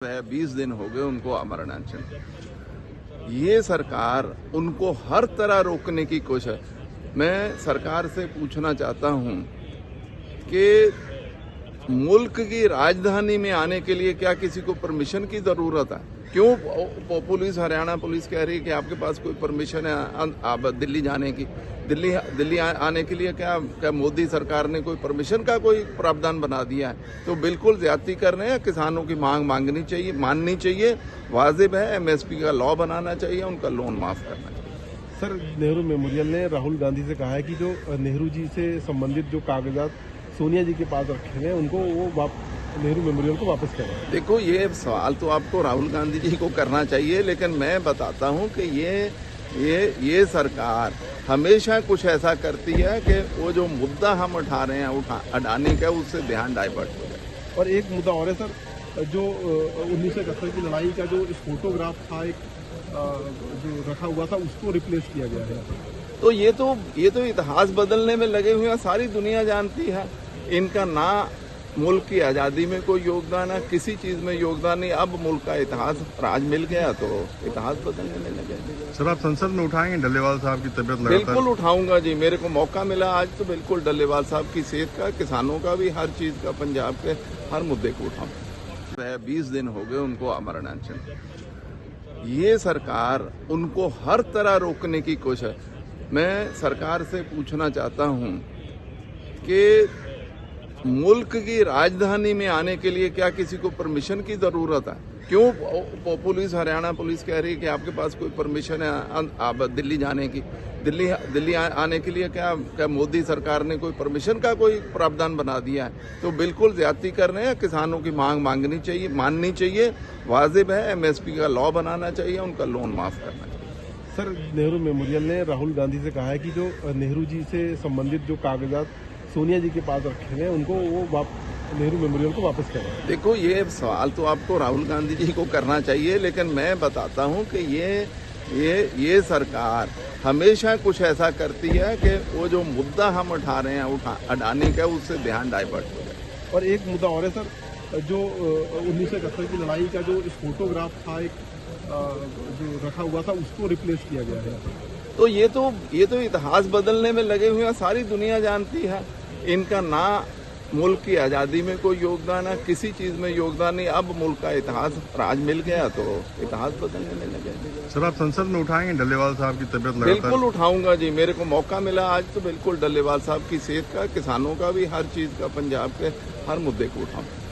है 20 दिन हो गए उनको अमरनाथन। ये सरकार उनको हर तरह रोकने की कोशिश। मैं सरकार से पूछना चाहता हूं कि मुल्क की राजधानी में आने के लिए क्या किसी को परमिशन की जरूरत है? क्यों पुलिस, हरियाणा पुलिस कह रही है कि आपके पास कोई परमिशन है दिल्ली जाने की? दिल्ली आने के लिए क्या मोदी सरकार ने कोई परमिशन का कोई प्रावधान बना दिया है? तो बिल्कुल ज्यादती कर रहे हैं। किसानों की मांग माननी चाहिए। वाजिब है, एमएसपी का लॉ बनाना चाहिए, उनका लोन माफ करना चाहिए। सर, नेहरू मेमोरियल ने राहुल गांधी से कहा है कि जो नेहरू जी से संबंधित जो कागजात सोनिया जी के पास रखे हैं उनको वो नेहरू मेमोरियल को वापस करें। देखो, ये सवाल तो आपको राहुल गांधी जी को करना चाहिए, लेकिन मैं बताता हूं कि ये सरकार हमेशा कुछ ऐसा करती है कि वो जो मुद्दा हम उठा रहे हैं अडानी का, उससे ध्यान डाइवर्ट हो जाए। और एक मुद्दा और है सर, जो 1971 की लड़ाई का जो फोटोग्राफ था एक जो रखा हुआ था, उसको रिप्लेस किया गया है। तो ये तो इतिहास बदलने में लगे हुए हैं, सारी दुनिया जानती है। इनका ना मुल्क की आज़ादी में कोई योगदान है, किसी चीज में योगदान नहीं। अब मुल्क का इतिहास राज मिल गया तो इतिहास बदलने में लगे। सर, आप संसद में उठाएंगे डल्लेवाल साहब की तबीयत? बिल्कुल उठाऊंगा जी, मेरे को मौका मिला आज तो बिल्कुल डल्लेवाल साहब की सेहत का, किसानों का भी, हर चीज का, पंजाब के हर मुद्दे को उठाऊंगा। 20 दिन हो गए उनको अमरनाथन। ये सरकार उनको हर तरह रोकने की कोशिश। मैं सरकार से पूछना चाहता हूं कि मुल्क की राजधानी में आने के लिए क्या किसी को परमिशन की जरूरत है? क्यों पुलिस, हरियाणा पुलिस कह रही है कि आपके पास कोई परमिशन है दिल्ली जाने की? दिल्ली आने के लिए क्या मोदी सरकार ने कोई परमिशन का कोई प्रावधान बना दिया है? तो बिल्कुल ज्यादती कर रहे हैं। किसानों की मांग माननी चाहिए। वाजिब है, एमएसपी का लॉ बनाना चाहिए, उनका लोन माफ करना चाहिए। सर, नेहरू मेमोरियल ने राहुल गांधी से कहा है कि जो नेहरू जी से संबंधित जो कागजात सोनिया जी के पास रखे हैं उनको वो नेहरू मेमोरियल को वापस करें। देखो, ये सवाल तो आपको राहुल गांधी जी को करना चाहिए, लेकिन मैं बताता हूं कि ये सरकार हमेशा कुछ ऐसा करती है कि वो जो मुद्दा हम उठा रहे हैं अडानी का, उससे ध्यान डाइवर्ट हो जाए। और एक मुद्दा और है सर, जो 1971 की लड़ाई का जो फोटोग्राफ था एक जो रखा हुआ था, उसको रिप्लेस किया गया है। तो ये तो इतिहास बदलने में लगे हुए हैं, सारी दुनिया जानती है। इनका ना मुल्क की आज़ादी में कोई योगदान है, किसी चीज में योगदान नहीं। अब मुल्क का इतिहास राज मिल गया तो इतिहास बदलने में लगे। सर, आप संसद में उठाएंगे डल्लेवाल साहब की तबीयत? बिल्कुल उठाऊंगा जी, मेरे को मौका मिला आज तो बिल्कुल डल्लेवाल साहब की सेहत का, किसानों का भी, हर चीज का, पंजाब के हर मुद्दे को उठाऊंगा।